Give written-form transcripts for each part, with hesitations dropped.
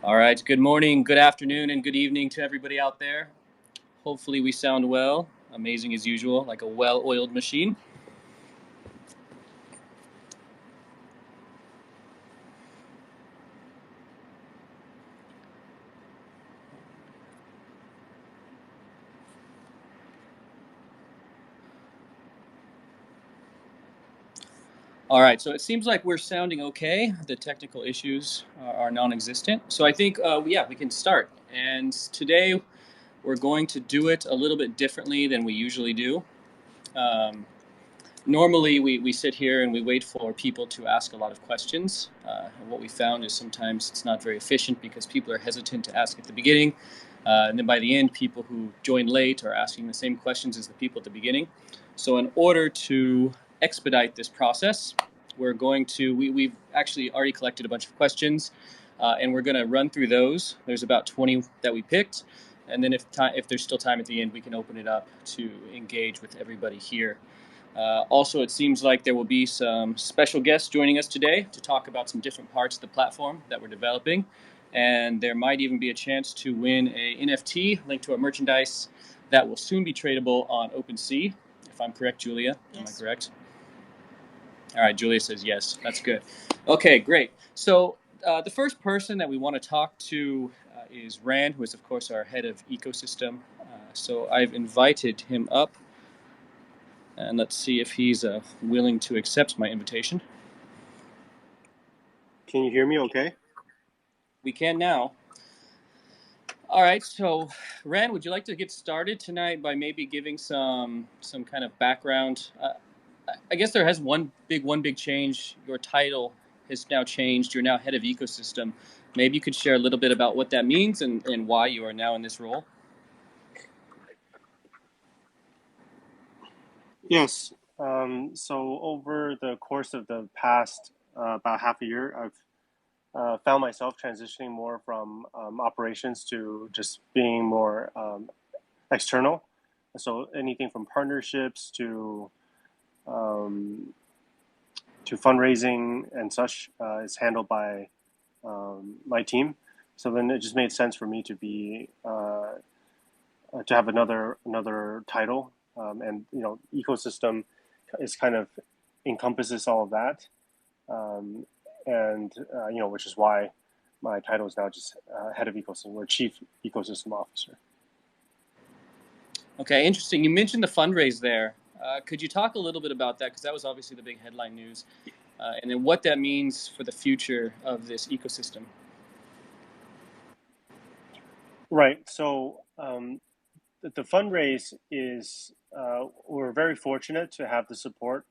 All right, good morning, good afternoon, and good evening to everybody out there. Hopefully, we sound well, amazing as usual, like a well oiled machine. All right, so it seems like we're sounding okay. The technical issues are non existent. So I think, we can start. And today, we're going to do it a little bit differently than we usually do. Um, Normally, we sit here and we wait for people to ask a lot of questions. And what we found is sometimes it's not very efficient because people are hesitant to ask at the beginning. And then by the end, people who join late are asking the same questions as the people at the beginning. So, in order to expedite this process, we've actually already collected a bunch of questions, and we're going to run through those. There's about 20 that we picked. And then if there's still time at the end, we can open it up to engage with everybody here. Also, it seems like there will be some special guests joining us today to talk about some different parts of the platform that we're developing. And there might even be a chance to win a NFT linked to our merchandise that will soon be tradable on OpenSea. If I'm correct, Julia? Yes. Am I correct? All right, Julia says yes. That's good. Okay, great. So the first person that we want to talk to is Rand, who is, of course, our head of ecosystem. So I've invited him up. And let's see if he's willing to accept my invitation. Can you hear me okay? We can now. All right, so Rand, would you like to get started tonight by maybe giving some kind of background? I guess there has one big change. Your title has now changed. You're now head of ecosystem. Maybe you could share a little bit about what that means and why you are now in this role. Yes. So over the course of the past about half a year, I've found myself transitioning more from operations to just being more external. So anything from partnerships um, to fundraising and such is handled by my team. So then it just made sense for me to be to have another title, and ecosystem is kind of encompasses all of that, um, and which is why my title is now just head of ecosystem or chief ecosystem officer. Okay, interesting. You mentioned the fundraise there. Could you talk a little bit about that? Because that was obviously the big headline news. And then what that means for the future of this ecosystem. Right. So the fundraise is we're very fortunate to have the support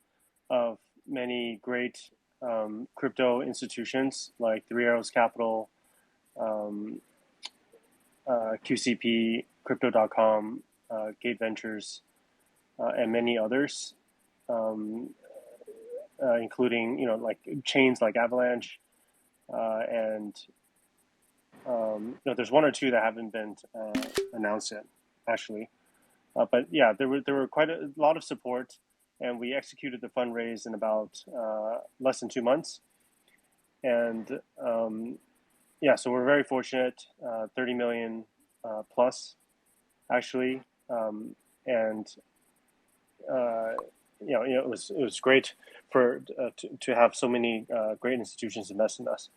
of many great crypto institutions like Three Arrows Capital, um, QCP, Crypto.com, Gate Ventures, and many others, um, including like chains like Avalanche, and there's one or two that haven't been announced yet, actually. But yeah, there were quite a lot of support, and we executed the fundraise in about less than 2 months, and yeah, so we're very fortunate. 30 million plus, actually, and uh, it was great to have so many great institutions invest in us.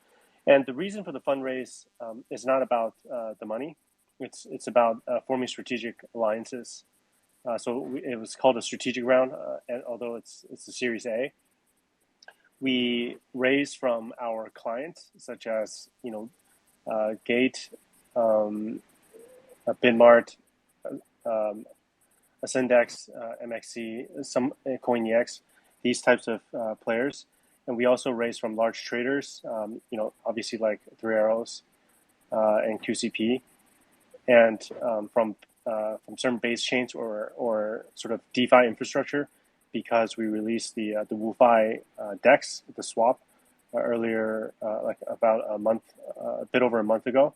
And the reason for the fundraise is not about the money; it's about forming strategic alliances. It was called a strategic round, and although it's a Series A, we raised from our clients such as Gate, um, Bitmart, um, Ascendex, MXC, some CoinEx, these types of players. And we also raise from large traders, obviously like Three Arrows and QCP, and from certain base chains or sort of DeFi infrastructure, because we released the WOOFi DEX, the swap, earlier, like about a bit over a month ago.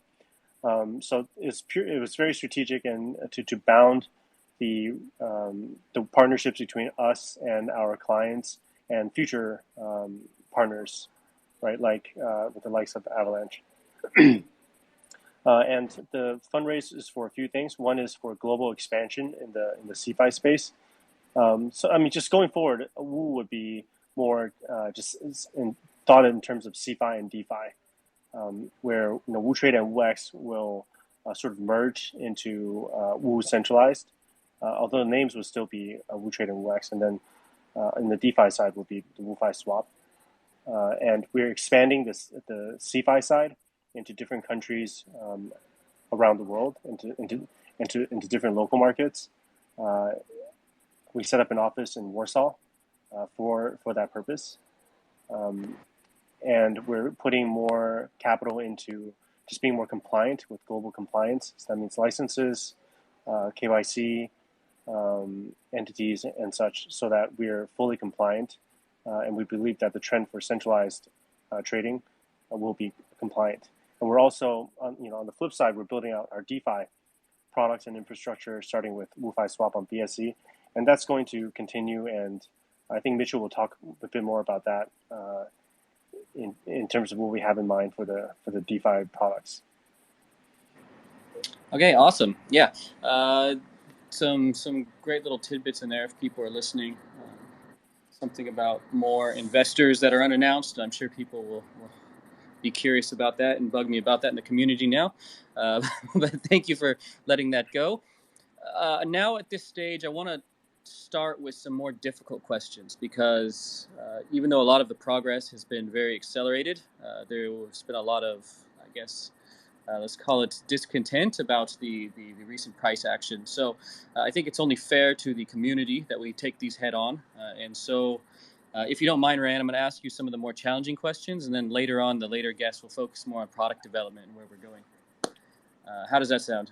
So it was very strategic and to bound the partnerships between us and our clients and future partners, right? Like with the likes of Avalanche. And the fundraise is for a few things. One is for global expansion in the CFI space. So I mean, just going forward, Woo would be more just thought in terms of CFI and DeFi, where WooTrade and WooX will sort of merge into Woo centralized, although the names will still be WooTrade and WooX, and then in the DeFi side will be the WooFi swap. And we're expanding the CFI side into different countries around the world, into different local markets. We set up an office in Warsaw for that purpose. And we're putting more capital into just being more compliant with global compliance. So that means licenses, KYC, entities, and such, so that we're fully compliant. And we believe that the trend for centralized trading will be compliant. And we're also, on the flip side, we're building out our DeFi products and infrastructure, starting with WOOFi Swap on BSC, and that's going to continue. And I think Mitchell will talk a bit more about that in terms of what we have in mind for the DeFi products. Okay, awesome. Yeah, some great little tidbits in there if people are listening. Something about more investors that are unannounced. I'm sure people will be curious about that and bug me about that in the community now. But thank you for letting that go. Now at this stage, I want to start with some more difficult questions, because even though a lot of the progress has been very accelerated, there's been a lot of, I guess, let's call it discontent about the recent price action. So I think it's only fair to the community that we take these head on. And so if you don't mind, Rand, I'm going to ask you some of the more challenging questions, and then later on, the later guests will focus more on product development and where we're going. How does that sound?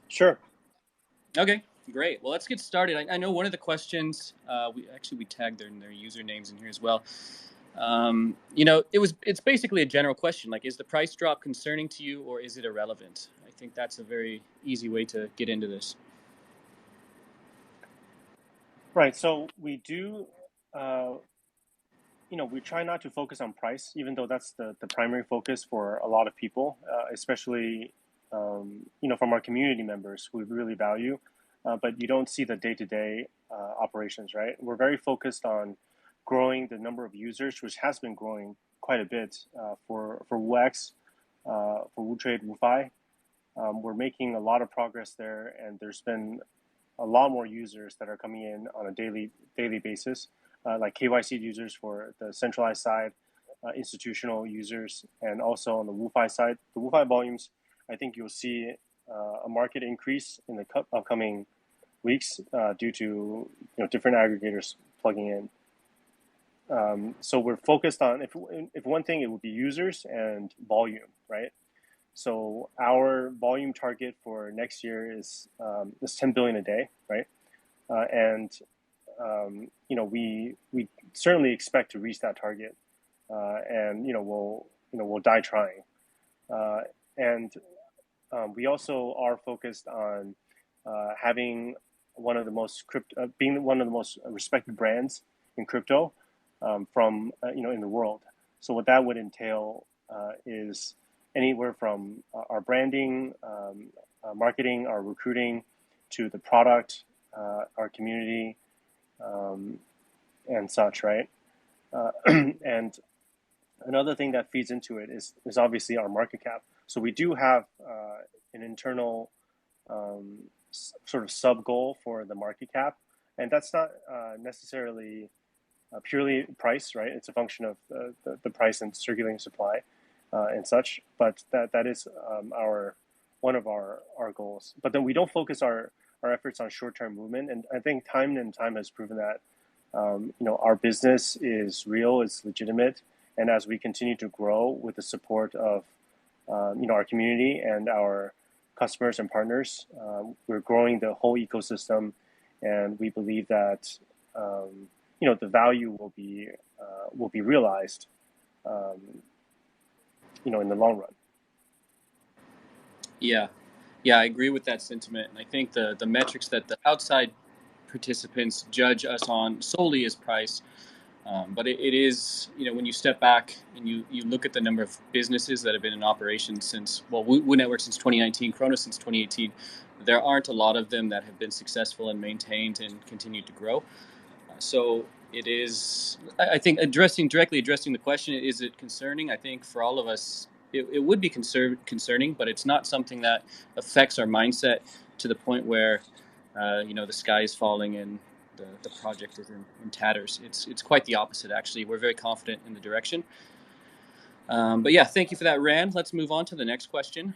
Sure. Okay, great. Well, let's get started. I know one of the questions, we tagged their usernames in here as well. It's basically a general question, like, is the price drop concerning to you, or is it irrelevant? I think that's a very easy way to get into this. Right. So we do, we try not to focus on price, even though that's the primary focus for a lot of people, especially, from our community members who we really value. But you don't see the day-to-day operations, right? We're very focused on growing the number of users, which has been growing quite a bit for WooX, for WooTrade, WooFi. We're making a lot of progress there, and there's been a lot more users that are coming in on a daily basis, like KYC users for the centralized side, institutional users, and also on the WooFi side. The WooFi volumes, I think you'll see a market increase in the upcoming weeks due to different aggregators plugging in. So we're focused on, if one thing, it would be users and volume, right? So our volume target for next year is 10 billion a day, right? We certainly expect to reach that target, and we'll die trying. We also are focused on having being one of the most respected brands in crypto from in the world. So what that would entail is anywhere from our branding, marketing, our recruiting, to the product, our community, and such, right? And another thing that feeds into it is obviously our market cap. So we do have an internal sort of sub goal for the market cap, and that's not necessarily purely price, right? It's a function of the price and circulating supply and such, but that is one of our goals. But then we don't focus our efforts on short-term movement, and I think time has proven that our business is real, it's legitimate, and as we continue to grow with the support of our community and our customers and partners, we're growing the whole ecosystem, and we believe that the value will be realized in the long run. Yeah, I agree with that sentiment, and I think the metrics that the outside participants judge us on solely as price But it is, when you step back and you look at the number of businesses that have been in operation since, well, Woo Network since 2019, Chronos since 2018, there aren't a lot of them that have been successful and maintained and continued to grow. So it is, I think, directly addressing the question, is it concerning? I think for all of us, it would be concerning, but it's not something that affects our mindset to the point where, the sky is falling and the project is in tatters. It's quite the opposite, actually. We're very confident in the direction. But yeah, thank you for that, Rand. Let's move on to the next question.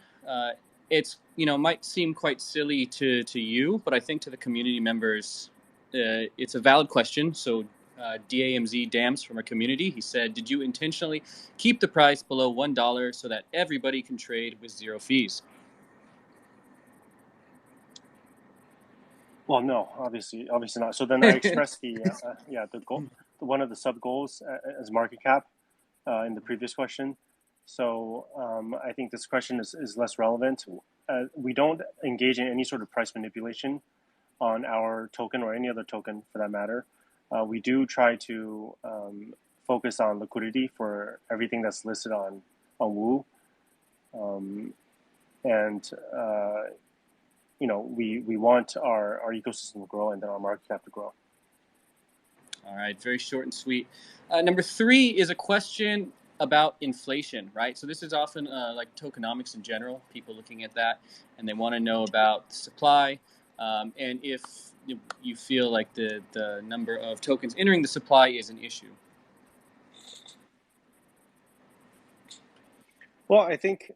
It's might seem quite silly to you, but I think to the community members, it's a valid question. So DAMZ Dams from our community, he said, did you intentionally keep the price below $1 so that everybody can trade with zero fees? Well, no, obviously not. So then I expressed the goal, one of the sub goals as market cap in the previous question. So I think this question is less relevant. We don't engage in any sort of price manipulation on our token or any other token for that matter. We do try to focus on liquidity for everything that's listed on Woo, and we want our ecosystem to grow and then our market cap to grow. All right, very short and sweet. Number 3 is a question about inflation, right? So this is often like tokenomics in general, people looking at that, and they want to know about supply, and if you feel like the number of tokens entering the supply is an issue. Well, I think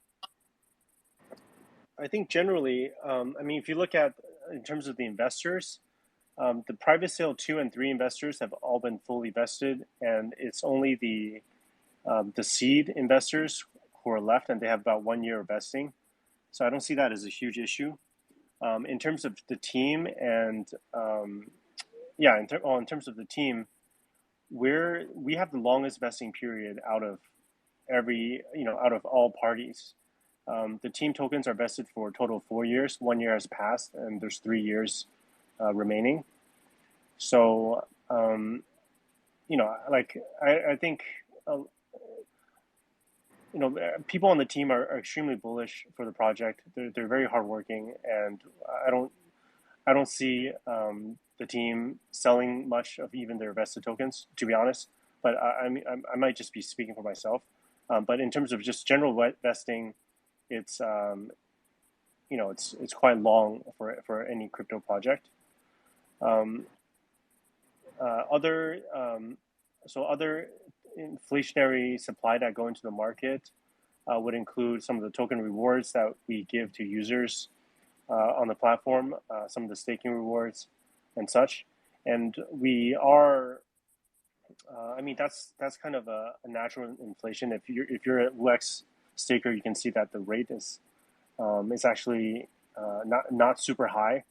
generally, if you look at in terms of the investors, the private sale 2 and 3 investors have all been fully vested, and it's only the seed investors who are left, and they have about 1 year of vesting. So I don't see that as a huge issue. In terms of the team, and in terms of the team, we have the longest vesting period out of all parties. The team tokens are vested for a total of 4 years. 1 year has passed, and there's 3 years remaining. So, I think, people on the team are extremely bullish for the project. They're very hardworking, and I don't see the team selling much of even their vested tokens, to be honest. But I might just be speaking for myself. But in terms of just general vesting, it's it's quite long for any crypto project. Other inflationary supply that go into the market would include some of the token rewards that we give to users on the platform, some of the staking rewards and such. And we are, that's kind of a natural inflation. If you're a WX staker, you can see that the rate is actually not super high.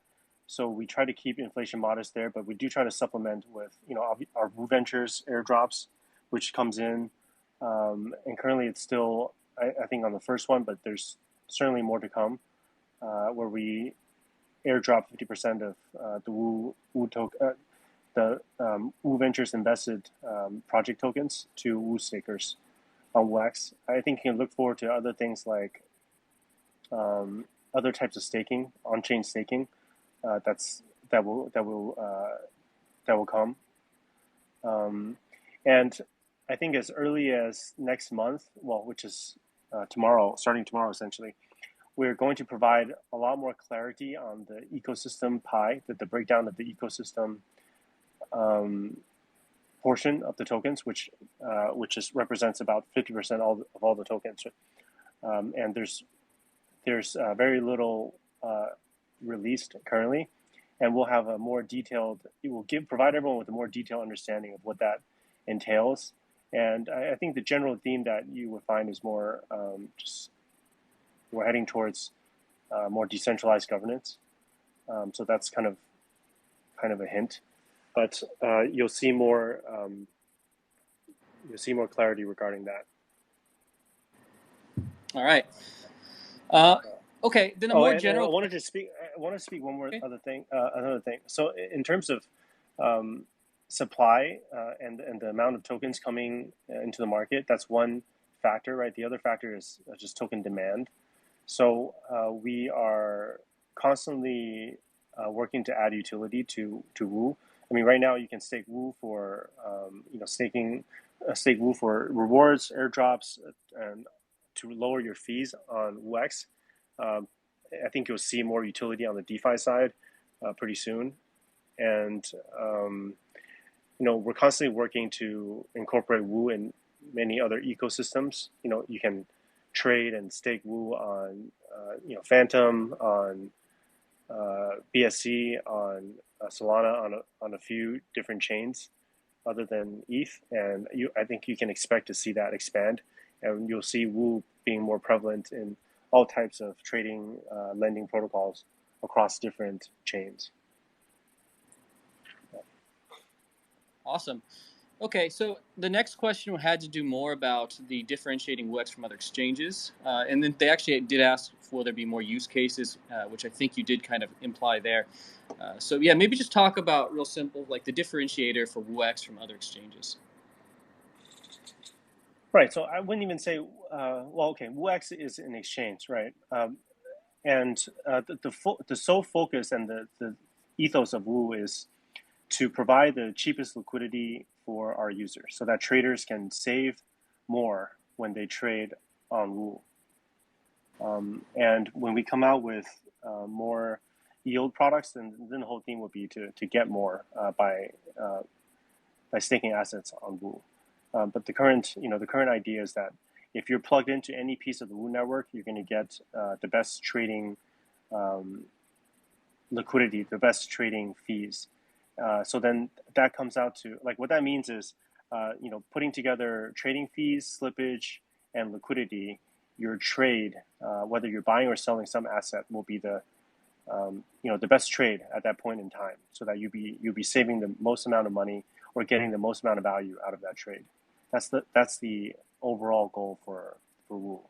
So we try to keep inflation modest there, but we do try to supplement with our Woo Ventures airdrops, which comes in, and currently it's still I think on the first one, but there's certainly more to come, where we airdrop 50% of the Woo Ventures invested project tokens to Woo stakers on WX. I think you can look forward to other things like other types of staking, on-chain staking. That will come, and I think as early as next month, which is starting tomorrow essentially, we're going to provide a lot more clarity on the ecosystem pie, the breakdown of the ecosystem portion of the tokens, which represents about 50% of all the tokens, and there's very little released currently, and we'll have a more detailed. It will provide everyone with a more detailed understanding of what that entails. And I think the general theme that you would find is more we're heading towards more decentralized governance. So that's kind of a hint, but you'll see more clarity regarding that. All right. Okay, then a more general. I wanted to speak one more other thing. Another thing. So in terms of supply and the amount of tokens coming into the market. That's one factor, right? The other factor is just token demand. So we are constantly working to add utility to Woo. I mean, right now you can stake Woo for stake Woo for rewards, airdrops, and to lower your fees on WooX. I think you'll see more utility on the DeFi side pretty soon, and we're constantly working to incorporate Woo in many other ecosystems. You can trade and stake Woo on Phantom, on BSC, on Solana, on a few different chains other than ETH, and I think you can expect to see that expand, and you'll see Woo being more prevalent in all types of trading, lending protocols across different chains. Awesome. Okay, so the next question had to do more about the differentiating WooX from other exchanges. And then they actually did ask will there be more use cases, which I think you did kind of imply there. So yeah, maybe just talk about real simple, like the differentiator for WooX from other exchanges. Right, so I wouldn't even say, WooX is an exchange, right? And the sole focus and the ethos of Woo is to provide the cheapest liquidity for our users so that traders can save more when they trade on Woo. And when we come out with more yield products, then the whole theme would be to get more by staking assets on Woo. But the current idea is that if you're plugged into any piece of the Woo network, you're going to get the best trading liquidity, the best trading fees. So then that comes out to what that means is, putting together trading fees, slippage, and liquidity. Your trade, whether you're buying or selling some asset, will be the best trade at that point in time, so that you'll be saving the most amount of money or getting the most amount of value out of that trade. That's the overall goal for Woo,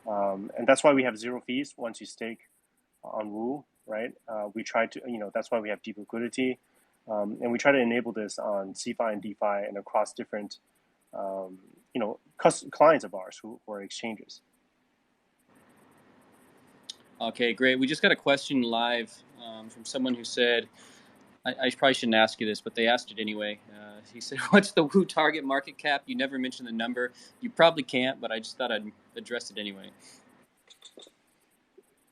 and that's why we have zero fees once you stake on Woo. Right? We try to, that's why we have deep liquidity, and we try to enable this on CeFi and DeFi and across different, clients of ours who are exchanges. Okay, great. We just got a question live from someone who said, I probably shouldn't ask you this, but they asked it anyway. He said, what's the Woo target market cap? You never mentioned the number. You probably can't, but I just thought I'd address it anyway.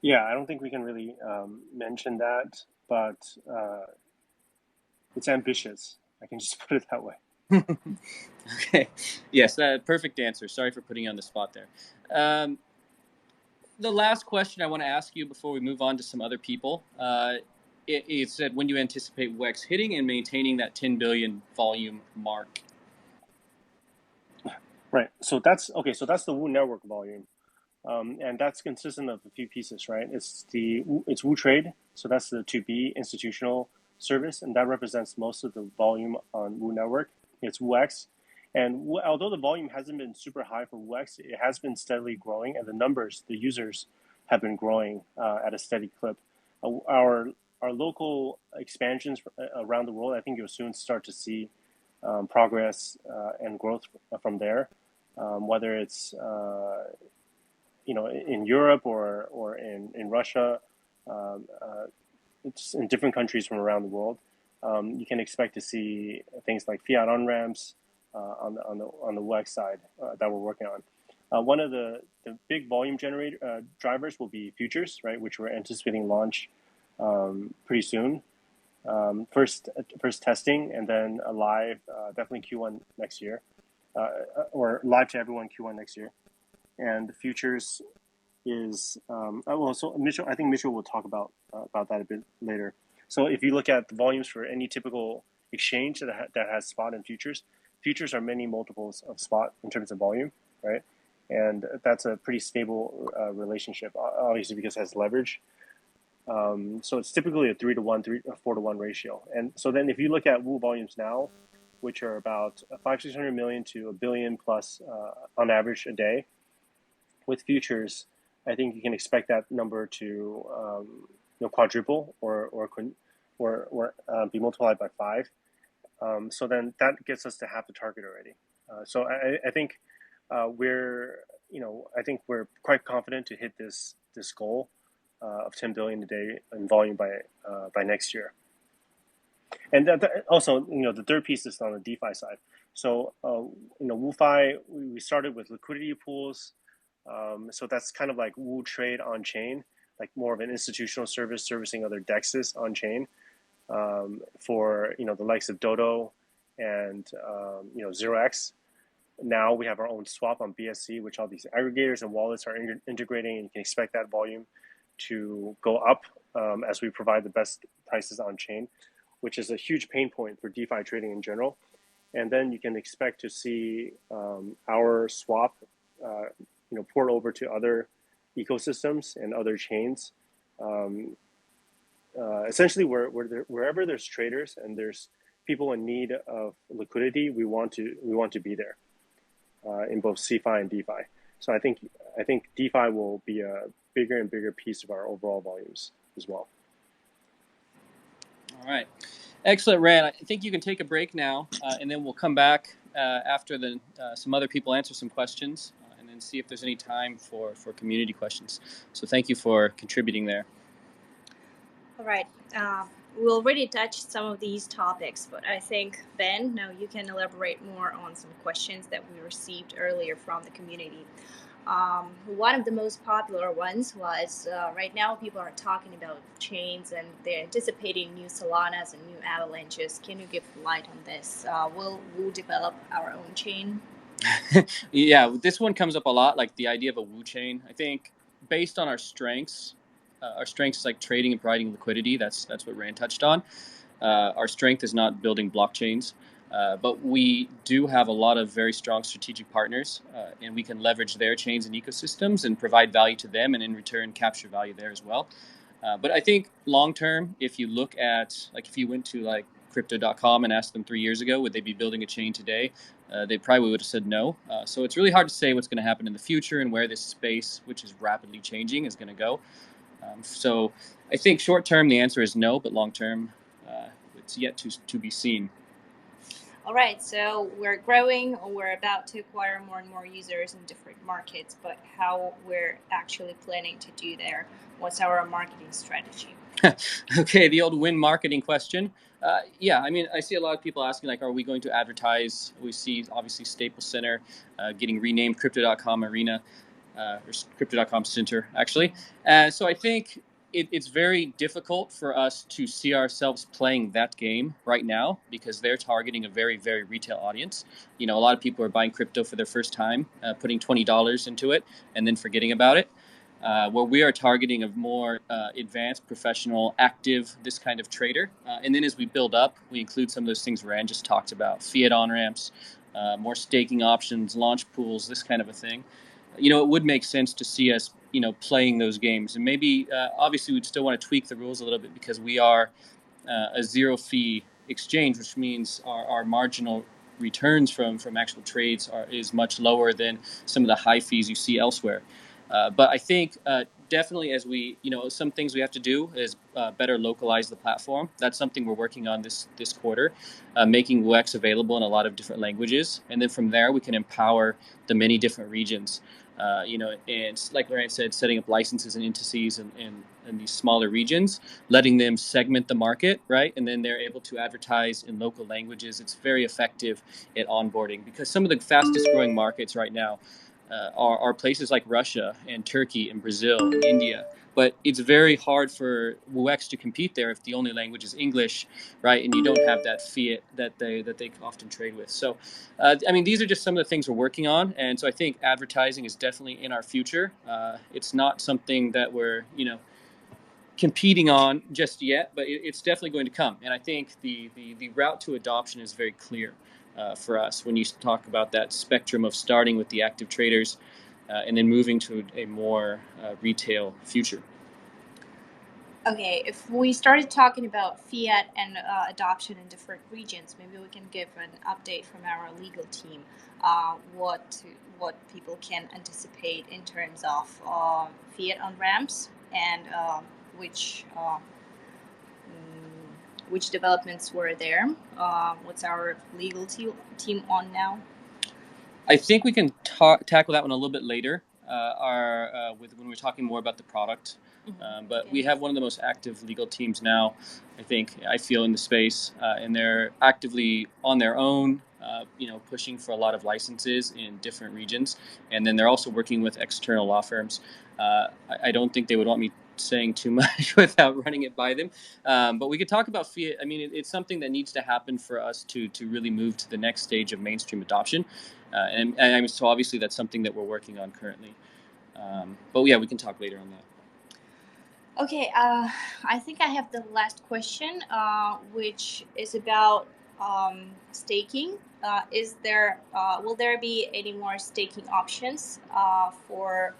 Yeah, I don't think we can really mention that, but it's ambitious. I can just put it that way. Okay. Yes, perfect answer. Sorry for putting you on the spot there. The last question I want to ask you before we move on to some other people, it said when you anticipate WEX hitting and maintaining that 10 billion volume mark. Right. So that's the Woo network volume. And that's consistent of a few pieces, right? It's Woo Trade, so that's the 2B institutional service, and that represents most of the volume on Woo Network. It's WooX, and although the volume hasn't been super high for WooX, it has been steadily growing, and the users have been growing at a steady clip. Our local expansions around the world, I think you'll soon start to see progress and growth from there, whether it's in Europe or in Russia, it's in different countries from around the world. You can expect to see things like fiat on ramps on the WEX side that we're working on. One of the big volume drivers will be futures, right, which we're anticipating launch pretty soon. First testing, and then live definitely Q1 next year, or live to everyone Q1 next year. And the futures is so Mitchell. I think Mitchell will talk about that a bit later. So if you look at the volumes for any typical exchange that has spot and futures are many multiples of spot in terms of volume, right? And that's a pretty stable relationship, obviously, because it has leverage. So it's typically a 3-to-1, 4-to-1 ratio. And so then if you look at Woo volumes now, which are about 500-600 million to a billion plus on average a day. With futures, I think you can expect that number to quadruple or be multiplied by 5. So then that gets us to half the target already. So I think I think we're quite confident to hit this goal of 10 billion a day in volume by next year. And also, the third piece is on the DeFi side. So, WOOFi, we started with liquidity pools. So that's kind of like Woo Trade on chain, like more of an institutional service servicing other DEXs on chain for the likes of Dodo and 0x. Now we have our own swap on BSC, which all these aggregators and wallets are integrating, and you can expect that volume to go up as we provide the best prices on chain, which is a huge pain point for DeFi trading in general. And then you can expect to see our swap, port over to other ecosystems and other chains. Essentially, wherever there's traders and there's people in need of liquidity, we want to be there in both CeFi and DeFi. So I think DeFi will be a bigger and bigger piece of our overall volumes as well. All right. Excellent, Rand. I think you can take a break now, and then we'll come back after some other people answer some questions, and then see if there's any time for community questions. So thank you for contributing there. All right. We already touched some of these topics, but I think, Ben, now you can elaborate more on some questions that we received earlier from the community. One of the most popular ones was right now people are talking about chains and they're anticipating new Solanas and new avalanches. Can you give light on this? Will Woo develop our own chain? Yeah, this one comes up a lot, like the idea of a Woo chain. I think based on our strengths is like trading and providing liquidity. That's what Rand touched on. Our strength is not building blockchains. But we do have a lot of very strong strategic partners, and we can leverage their chains and ecosystems and provide value to them, and in return capture value there as well. But I think long term, if you look at, like, if you went to like crypto.com and asked them 3 years ago, would they be building a chain today? They probably would have said no. So it's really hard to say what's going to happen in the future and where this space, which is rapidly changing, is going to go. So I think short term the answer is no, but long term it's yet to be seen. All right, so we're growing, we're about to acquire more and more users in different markets, but how we're actually planning to do there? What's our marketing strategy? Okay, the old win marketing question. Yeah, I mean, I see a lot of people asking, like, are we going to advertise? We see, obviously, Staples Center getting renamed Crypto.com Arena, or Crypto.com Center, actually. So I think it's very difficult for us to see ourselves playing that game right now because they're targeting a very, very retail audience. A lot of people are buying crypto for their first time, putting $20 into it, and then forgetting about it. Where we are targeting a more advanced, professional, active, this kind of trader. And then as we build up, we include some of those things Rand just talked about, fiat on-ramps, more staking options, launch pools, this kind of a thing. It would make sense to see us, playing those games. And maybe, obviously, we'd still want to tweak the rules a little bit because we are a zero-fee exchange, which means our marginal returns from actual trades is much lower than some of the high fees you see elsewhere. But I think definitely as we, some things we have to do is better localize the platform. That's something we're working on this quarter, making WooX available in a lot of different languages. And then from there, we can empower the many different regions. And like Ryan said, setting up licenses and indices in these smaller regions, letting them segment the market, right? And then they're able to advertise in local languages. It's very effective at onboarding because some of the fastest growing markets right now are places like Russia and Turkey and Brazil and India. But it's very hard for WooX to compete there if the only language is English, right? And you don't have that fiat that they often trade with. So, these are just some of the things we're working on. And so I think advertising is definitely in our future. It's not something that we're, competing on just yet, but it's definitely going to come. And I think the route to adoption is very clear for us when you talk about that spectrum of starting with the active traders and then moving to a more retail future. Okay, if we started talking about fiat and adoption in different regions, maybe we can give an update from our legal team, what people can anticipate in terms of fiat on ramps and which which developments were there? What's our legal team on now? I think we can tackle that one a little bit later. When we're talking more about the product. But okay. We have one of the most active legal teams now, I feel in the space, and they're actively on their own, pushing for a lot of licenses in different regions. And then they're also working with external law firms. I don't think they would want me saying too much without running it by them. But we could talk about fiat. I mean, it's something that needs to happen for us to really move to the next stage of mainstream adoption. So obviously that's something that we're working on currently. But yeah, we can talk later on that. Okay, I think I have the last question, which is about staking. Will there be any more staking options for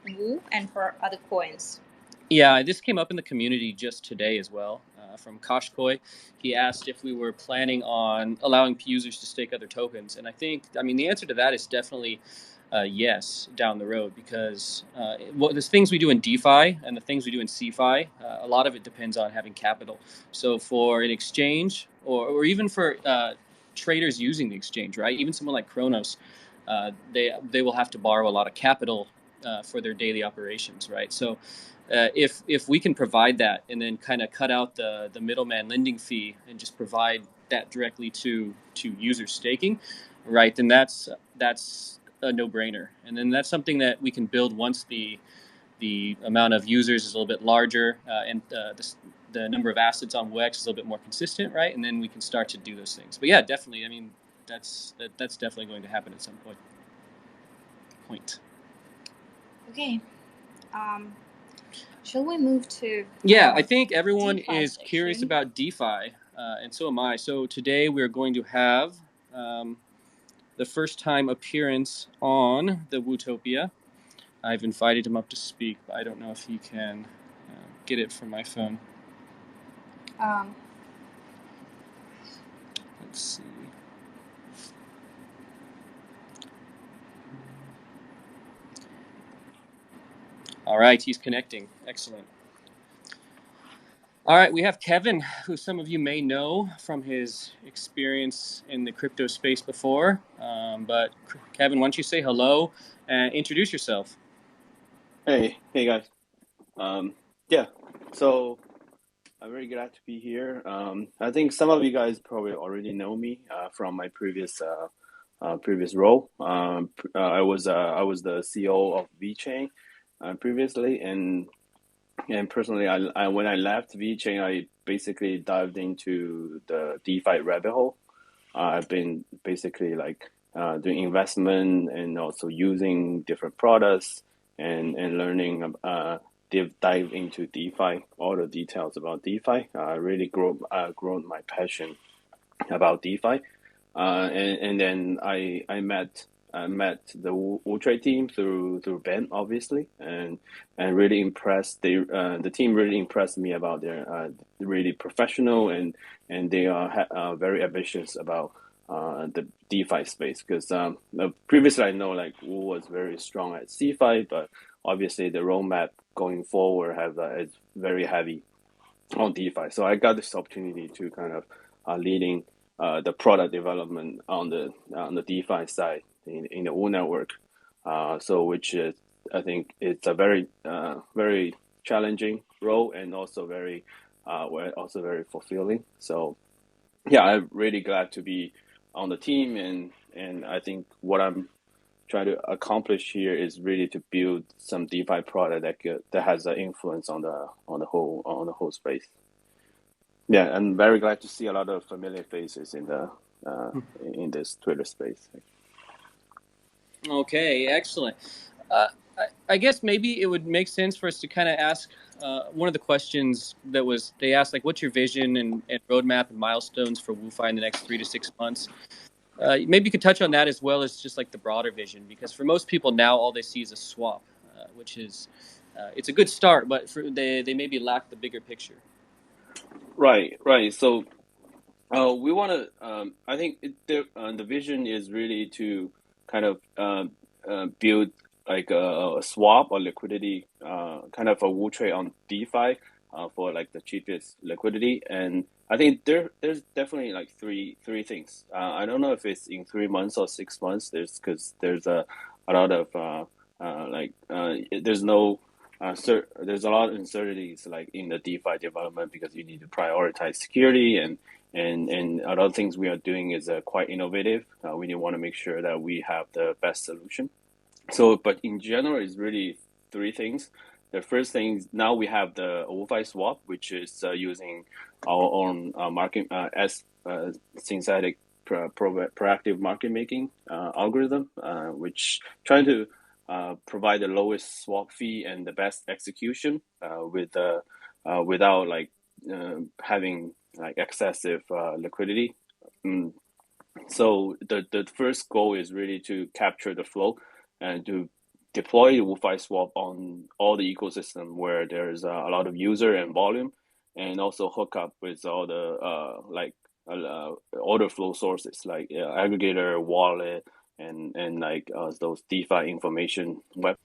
Woo and for other coins? Yeah, this came up in the community just today as well. From Kashkoi, he asked if we were planning on allowing users to stake other tokens, and the answer to that is definitely yes down the road, because the things we do in DeFi and the things we do in CeFi, a lot of it depends on having capital. So for an exchange, or even for traders using the exchange, right? Even someone like Kronos, they will have to borrow a lot of capital for their daily operations, right? So if we can provide that and then kind of cut out the middleman lending fee and just provide that directly to user staking, right, then that's a no-brainer. And then that's something that we can build once the amount of users is a little bit larger, and the number of assets on WEX is a little bit more consistent, right? And then we can start to do those things. But yeah, definitely. I mean, that's definitely going to happen at some point. Okay. Shall we move to? Yeah, I think everyone DeFi is section? Curious about DeFi, and so am I. So today we're going to have the first time appearance on the Wootopia. I've invited him up to speak, but I don't know if he can get it from my phone. Let's see. All right, he's connecting. Excellent. All right, we have Kevin, who some of you may know from his experience in the crypto space before. But Kevin, why don't you say hello and introduce yourself? Hey guys. Yeah, so I'm very glad to be here. I think some of you guys probably already know me from my previous role. I was the CEO of VeChain previously, and personally, I when I left VeChain, I basically dived into the DeFi rabbit hole. I've been basically doing investment and also using different products and learning dive into DeFi, all the details about DeFi. Really grown my passion about DeFi, and then I met the Wootopia team through Ben, obviously, and really impressed. The team really impressed me about their really professional, and they are very ambitious about the DeFi space, because previously I know Woo was very strong at CeFi, but obviously the roadmap going forward is very heavy on DeFi. So I got this opportunity to kind of leading the product development on the DeFi side in the Woo network. So which is, I think it's a very very challenging role, and also very fulfilling. So yeah, I'm really glad to be on the team, and I think what I'm trying to accomplish here is really to build some DeFi product that has an influence on the whole space. Yeah, I'm very glad to see a lot of familiar faces in this Twitter space. Okay, excellent. I guess maybe it would make sense for us to kind of ask one of the questions that they asked, what's your vision and roadmap and milestones for WOOFi in the next 3 to 6 months? Maybe you could touch on that, as well as just the broader vision, because for most people now all they see is a swap, which is it's a good start, but they maybe lack the bigger picture. Right. So we want to. I think the vision is really to kind of build a swap or liquidity, kind of a Wootopia on DeFi for like the cheapest liquidity. And I think there's definitely like three things. I don't know if it's in 3 months or 6 months. There's a lot of there's no there's a lot of uncertainties like in the DeFi development because you need to prioritize security and a lot of things we are doing is quite innovative. We want to make sure that we have the best solution. So, but in general, it's really three things. The first thing is now we have the WOOFi swap, which is using our own market as synthetic proactive market making algorithm, which trying to provide the lowest swap fee and the best execution without like having like excessive liquidity. So the first goal is really to capture the flow and to deploy the WOOFi swap on all the ecosystem where there's a lot of user and volume, and also hook up with all the order flow sources like aggregator, wallet, and like those DeFi information web.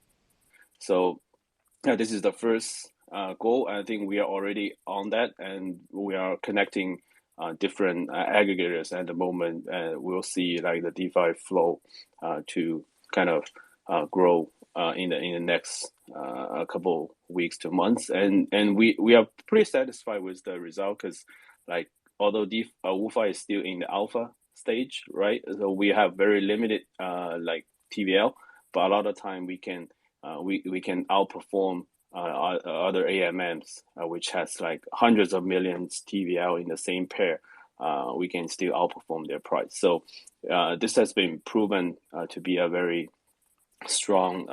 So this is the first goal. I think we are already on that, and we are connecting different aggregators at the moment. We'll see like the DeFi flow to kind of grow in the next couple weeks to months, and we are pretty satisfied with the result because like although WOOFi is still in the alpha stage, right? So we have very limited like TVL, but a lot of time we can outperform other AMMs, which has like hundreds of millions TVL in the same pair. We can still outperform their price. So this has been proven to be a very strong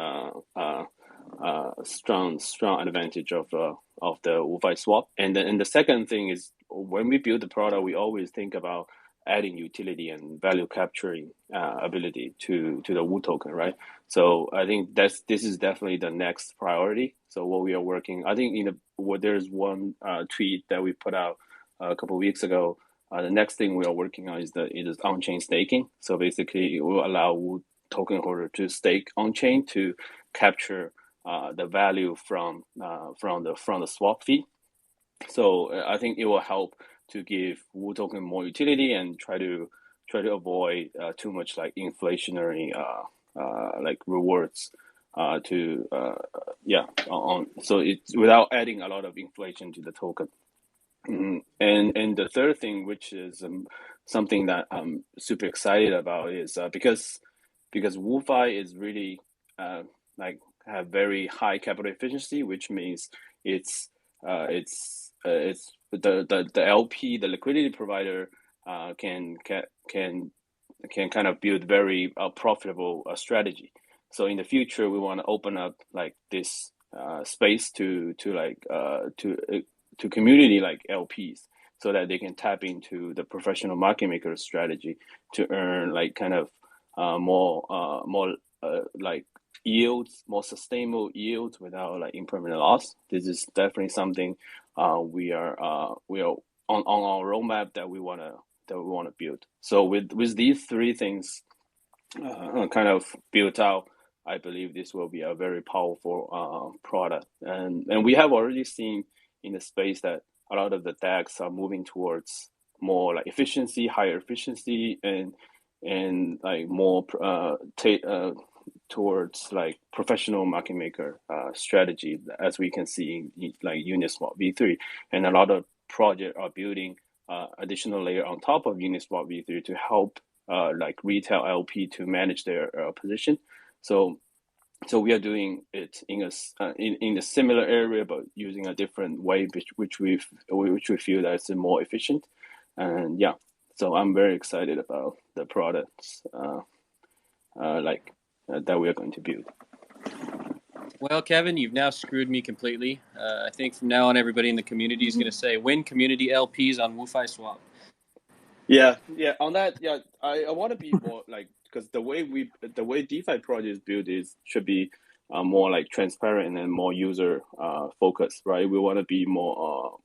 advantage of the WOOFi swap. And the second thing is when we build the product, we always think about adding utility and value capturing ability to the Woo token, right? So I think this is definitely the next priority. So what we are working, I think there's one tweet that we put out a couple of weeks ago. The next thing we are working on is on-chain staking. So basically, it will allow Woo token holder to stake on-chain to capture the value from the swap fee. So I think it will help to give Woo token more utility and try to avoid too much like inflationary like rewards so it's without adding a lot of inflation to the token. And the third thing, which is something that I'm super excited about, is because WOOFi is really like have very high capital efficiency, which means it's the LP, the liquidity provider, can kind of build very profitable strategy. So in the future, we want to open up like this space to community like LPs, so that they can tap into the professional market maker strategy to earn like kind of more like yields, more sustainable yields without like impermanent loss. This is definitely something we are on our roadmap that we wanna build. So with these three things kind of built out, I believe this will be a very powerful product. And we have already seen in the space that a lot of the DAGs are moving towards more like efficiency, higher efficiency, and like more towards like professional market maker strategy, as we can see in like Uniswap v3, and a lot of projects are building additional layer on top of Uniswap v3 to help like retail LP to manage their position. So we are doing it in a similar area, but using a different way, which we feel that it's more efficient. And yeah, so I'm very excited about the products that we are going to build. Well, Kevin, you've now screwed me completely. I think from now on, everybody in the community is going to say, win community LPs on WOOFi swap. Yeah. On that, I want to be more like, because the way DeFi projects build should be more like transparent and more user focused, right? We want to be more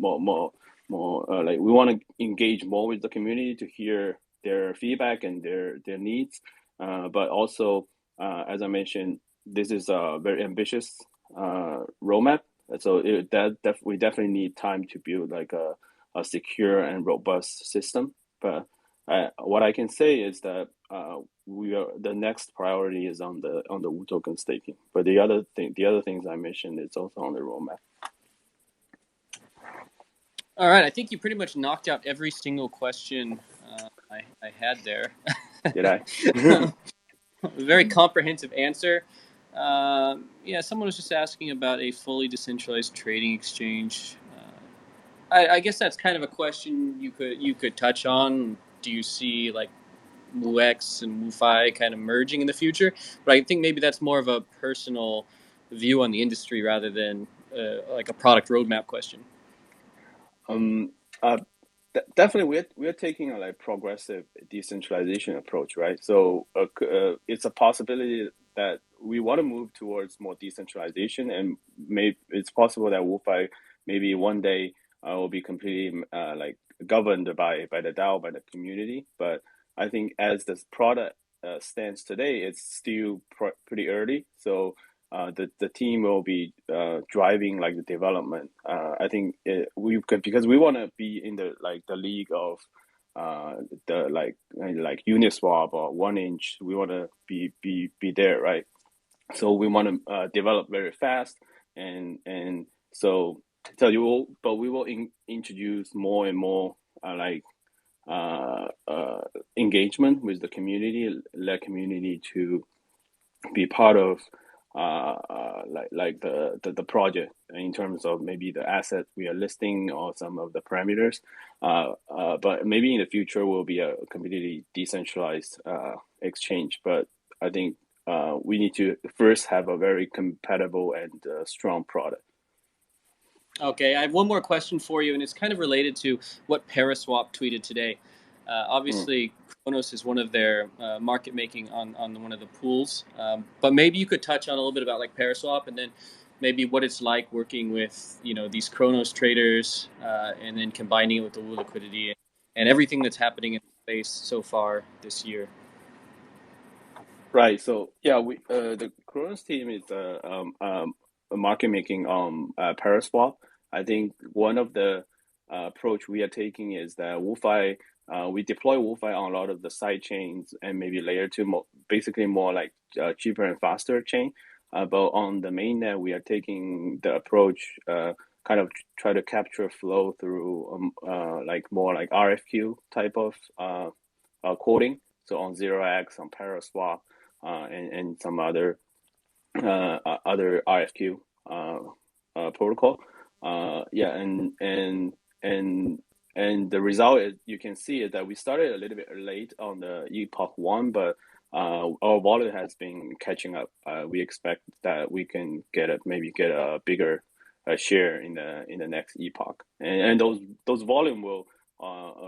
like we want to engage more with the community to hear their feedback and their needs, but also as I mentioned, this is a very ambitious roadmap. so we definitely need time to build like a secure and robust system. But what I can say is that the next priority is on the Wu token staking. But the other things I mentioned is also on the roadmap. All right, I think you pretty much knocked out every single question I had there. Did I? Very comprehensive answer. Yeah, someone was just asking about a fully decentralized trading exchange. I guess that's kind of a question you could touch on. Do you see like WooX and WooFi kind of merging in the future? But I think maybe that's more of a personal view on the industry rather than like a product roadmap question. Uh, Definitely, we're taking a like progressive decentralization approach, right? So it's a possibility that we want to move towards more decentralization, and maybe it's possible that WooFi maybe one day will be completely like governed by the DAO, by the community. But I think as this product stands today, it's still pretty early. So the team will be driving like the development. I think we could, because we want to be in the league of the like Uniswap or 1inch. We want to be there, right? So we want to develop very fast, and so we will introduce more and more engagement with the community, let community to be part of the project in terms of maybe the asset we are listing or some of the parameters. But maybe in the future will be a completely decentralized exchange. But I think we need to first have a very compatible and strong product. Okay, I have one more question for you, and it's kind of related to what Paraswap tweeted today. Obviously, Kronos is one of their market making on one of the pools, but maybe you could touch on a little bit about like Paraswap, and then maybe what it's like working with these Kronos traders, and then combining it with the Woo liquidity and everything that's happening in the space so far this year. Right. So yeah, we the Kronos team is market making on Paraswap. I think one of the approach we are taking is that WooFi, we deploy WooFi on a lot of the side chains and maybe layer two, basically more like cheaper and faster chain. But on the mainnet, we are taking the approach kind of try to capture flow through like more like RFQ type of quoting. So on 0x, on Paraswap, and some other RFQ protocol. Yeah, and the result is, you can see it that we started a little bit late on the Epoch 1, but our wallet has been catching up. We expect that we can get a bigger share in the next epoch, and those volume will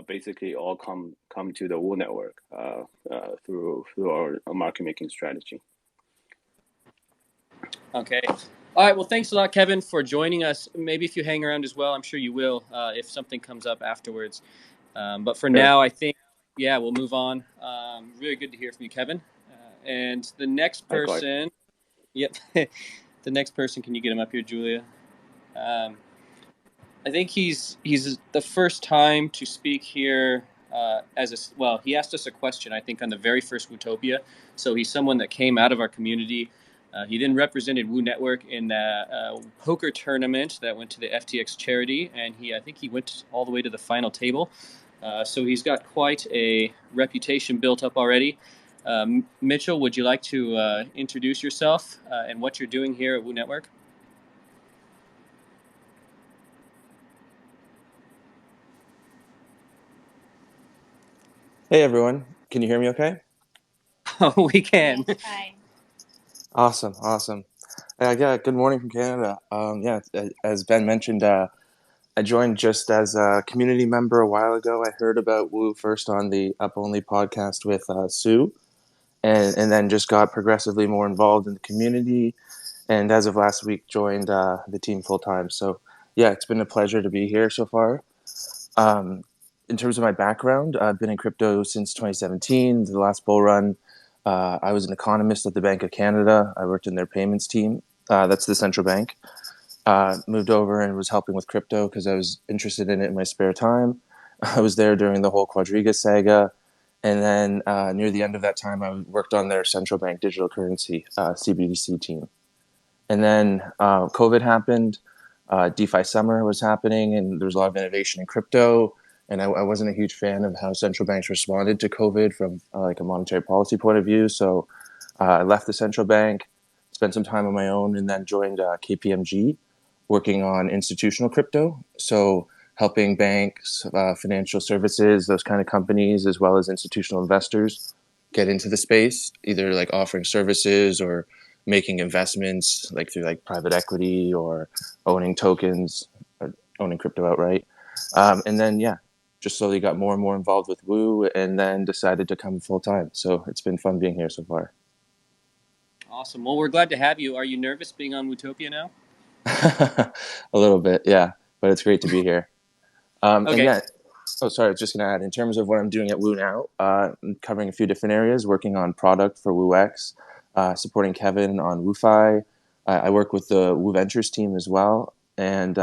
basically all come to the Woo network through our market making strategy. Okay. All right. Well, thanks a lot, Kevin, for joining us. Maybe if you hang around as well, I'm sure you will if something comes up afterwards. But for now, I think, we'll move on. Really good to hear from you, Kevin. And the next person, the next person, can you get him up here, Julia? I think he's the first time to speak here he asked us a question, I think, on the very first Wootopia. So he's someone that came out of our community. He then represented Woo Network in the poker tournament that went to the FTX charity, and I think he went all the way to the final table. So he's got quite a reputation built up already. Mitchell, would you like to introduce yourself and what you're doing here at Woo Network? Hey everyone, can you hear me okay? Oh, we can. Yes, hi. Awesome. Yeah, good morning from Canada. As Ben mentioned, I joined just as a community member a while ago. I heard about Woo first on the Up Only podcast with Sue, and then just got progressively more involved in the community, and as of last week joined the team full time. So yeah, it's been a pleasure to be here so far. In terms of my background, I've been in crypto since 2017, the last bull run. I was an economist at the Bank of Canada. I worked in their payments team. That's the central bank. moved over and was helping with crypto because I was interested in it in my spare time. I was there during the whole Quadriga saga. And then near the end of that time, I worked on their central bank digital currency, CBDC team. And then COVID happened, DeFi summer was happening, and there was a lot of innovation in crypto. And I wasn't a huge fan of how central banks responded to COVID from like a monetary policy point of view. So I left the central bank, spent some time on my own, and then joined KPMG, working on institutional crypto. So helping banks, financial services, those kind of companies, as well as institutional investors get into the space, either like offering services or making investments like through like private equity or owning tokens or owning crypto outright. And then, yeah, just slowly got more and more involved with Woo and then decided to come full time. So it's been fun being here so far. Awesome. Well, we're glad to have you. Are you nervous being on Wootopia now? A little bit, yeah, but it's great to be here. Okay. And yeah, oh, sorry, I was just going to add, in terms of what I'm doing at Woo now, I'm covering a few different areas, working on product for WooX, supporting Kevin on WOOFi. I work with the Woo Ventures team as well, and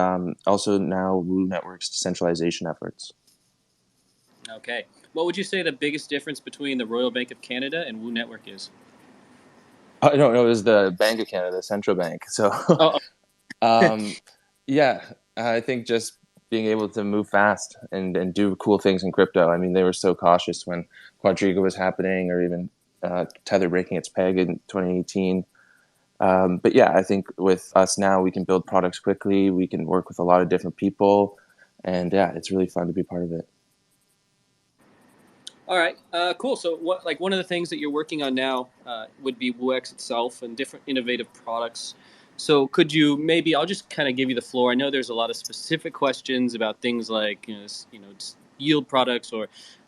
also now Woo Network's decentralization efforts. Okay. What would you say the biggest difference between the Royal Bank of Canada and Woo Network is? No, it was the Bank of Canada, central bank. So, yeah, I think just being able to move fast and do cool things in crypto. I mean, they were so cautious when Quadriga was happening, or even Tether breaking its peg in 2018. But yeah, I think with us now, we can build products quickly. We can work with a lot of different people, and yeah, it's really fun to be part of it. All right, cool. So, one of the things that you're working on now would be WooX itself and different innovative products. So, could you maybe? I'll just kind of give you the floor. I know there's a lot of specific questions about things like yield products or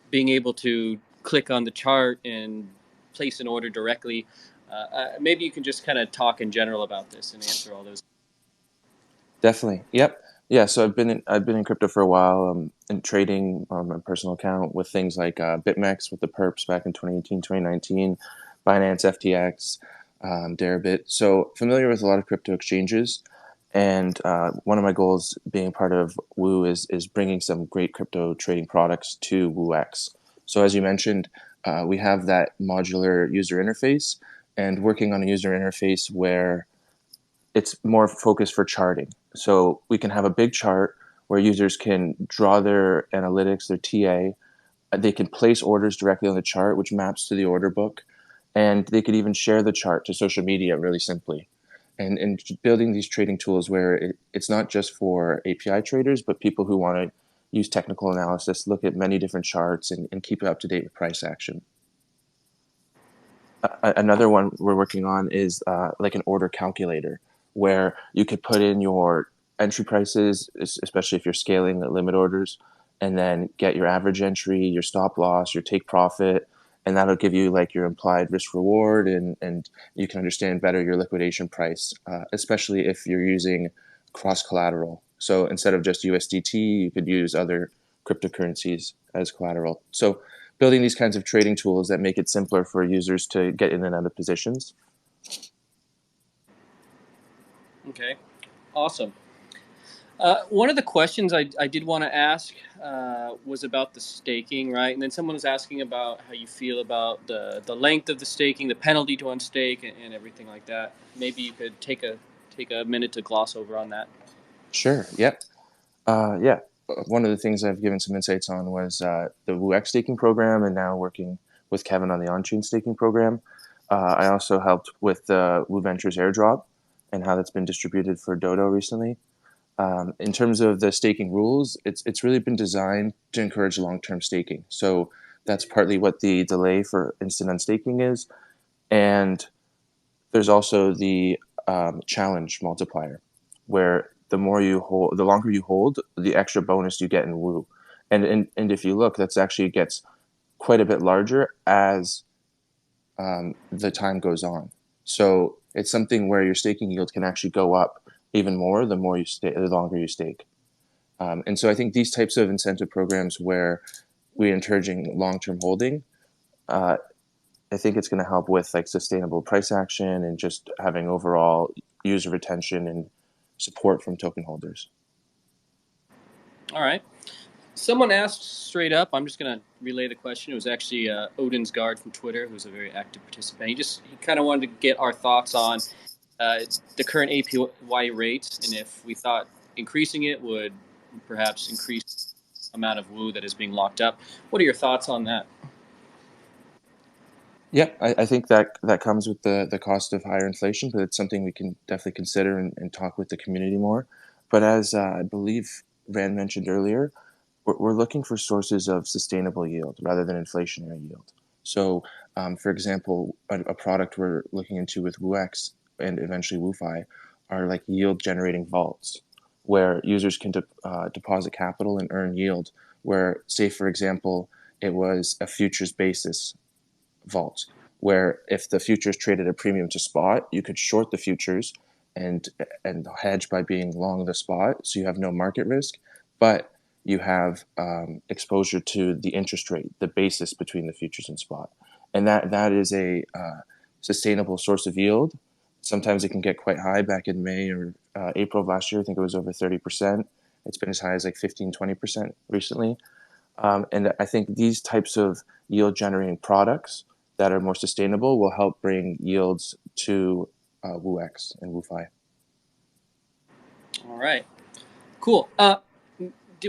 being able to click on the chart and place an order directly. Maybe you can just kind of talk in general about this and answer all those. Definitely. Yep. Yeah. So I've been in crypto for a while. And trading on my personal account with things like BitMEX with the perps back in 2018, 2019, Binance, FTX, Deribit. So familiar with a lot of crypto exchanges. And one of my goals being part of Woo is bringing some great crypto trading products to WooX. So as you mentioned, we have that modular user interface, and working on a user interface where it's more focused for charting. So we can have a big chart where users can draw their analytics, their TA. They can place orders directly on the chart, which maps to the order book. And they could even share the chart to social media really simply. And building these trading tools where it's not just for API traders, but people who want to use technical analysis, look at many different charts, and keep up to date with price action. Another one we're working on is like an order calculator, where you could put in your entry prices, especially if you're scaling the limit orders, and then get your average entry, your stop loss, your take profit, and that'll give you like your implied risk reward, and you can understand better your liquidation price, especially if you're using cross collateral. So instead of just USDT, you could use other cryptocurrencies as collateral. So building these kinds of trading tools that make it simpler for users to get in and out of positions. Okay, awesome. One of the questions I did want to ask was about the staking, right? And then someone was asking about how you feel about the length of the staking, the penalty to unstake, and everything like that. Maybe you could take a minute to gloss over on that. Sure. Yep. Yeah. One of the things I've given some insights on was the WooX staking program, and now working with Kevin on the on-chain staking program. I also helped with the Woo Ventures airdrop and how that's been distributed for Dodo recently. In terms of the staking rules, it's really been designed to encourage long-term staking. So that's partly what the delay for instant unstaking is. And there's also the challenge multiplier, where the more you hold, the longer you hold, the extra bonus you get in Woo. And if you look, that's actually gets quite a bit larger as the time goes on. So it's something where your staking yield can actually go up even more the more you stay, the longer you stake. And so I think these types of incentive programs where we're encouraging long-term holding, I think it's going to help with like sustainable price action and just having overall user retention and support from token holders. All right. Someone asked straight up, I'm just going to relay the question. It was actually Odin's Guard from Twitter, who's a very active participant. He kind of wanted to get our thoughts on the current APY rate, and if we thought increasing it would perhaps increase the amount of Woo that is being locked up. What are your thoughts on that? Yeah, I think that comes with the cost of higher inflation, but it's something we can definitely consider and talk with the community more. But as I believe Rand mentioned earlier, we're looking for sources of sustainable yield rather than inflationary yield. So, for example, a product we're looking into with WooX and eventually WOOFi are like yield generating vaults where users can deposit capital and earn yield. Where, say, for example, it was a futures basis vault, where if the futures traded a premium to spot, you could short the futures and hedge by being long the spot, so you have no market risk, but you have exposure to the interest rate, the basis between the futures and spot, and that is a sustainable source of yield. Sometimes it can get quite high. Back in May or April of last year, I think it was over 30%. It's been as high as like 15-20% recently. And I think these types of yield generating products that are more sustainable will help bring yields to WooX and WooFi. All right, cool.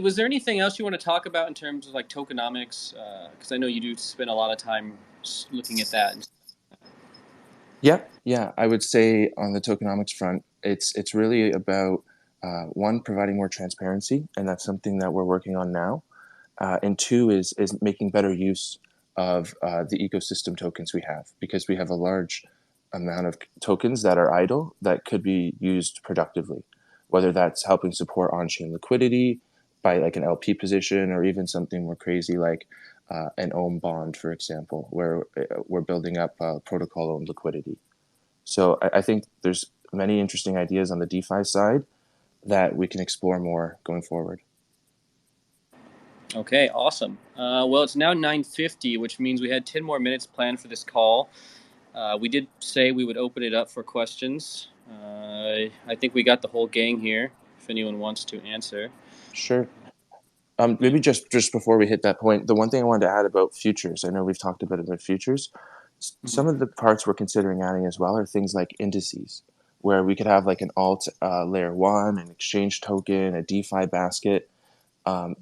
Was there anything else you want to talk about in terms of like tokenomics? Because I know you do spend a lot of time looking at that. Yeah. I would say on the tokenomics front, it's really about one, providing more transparency, and that's something that we're working on now. And two is making better use of the ecosystem tokens we have, because we have a large amount of tokens that are idle that could be used productively, whether that's helping support on-chain liquidity by like an LP position, or even something more crazy like an ohm bond, for example, where we're building up protocol owned liquidity. So I think there's many interesting ideas on the DeFi side that we can explore more going forward. Okay, awesome. Well, it's now 9:50, which means we had 10 more minutes planned for this call. We did say we would open it up for questions. I think we got the whole gang here, if anyone wants to answer. Sure. Maybe just before we hit that point, the one thing I wanted to add about futures, I know we've talked about futures. Some of the parts we're considering adding as well are things like indices, where we could have like an alt layer one, an exchange token, a DeFi basket,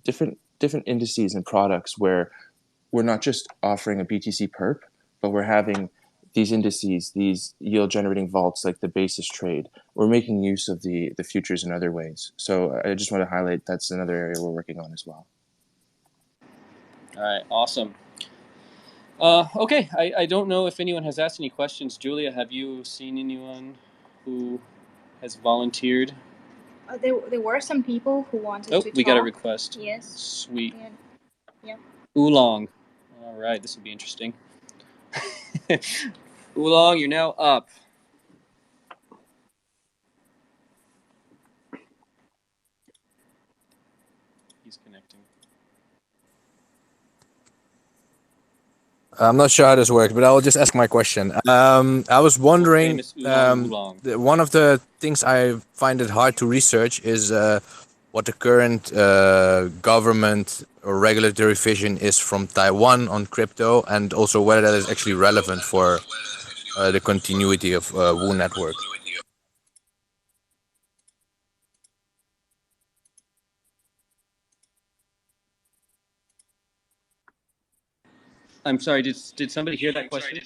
different indices and products where we're not just offering a BTC perp, but we're having these indices, these yield generating vaults like the basis trade. We're making use of the futures in other ways. So I just want to highlight that's another area we're working on as well. All right, awesome. Okay, I don't know if anyone has asked any questions. Julia, have you seen anyone who has volunteered? There were some people who wanted to talk. We got a request. Yes. Sweet. Yeah. Oolong. All right, this will be interesting. Oolong, you're now up. He's connecting. I'm not sure how this works, but I will just ask my question. I was wondering, one of the things I find it hard to research is what the current government or regulatory vision is from Taiwan on crypto, and also whether that is actually relevant for the continuity of Woo Network. I'm sorry, did somebody hear that question?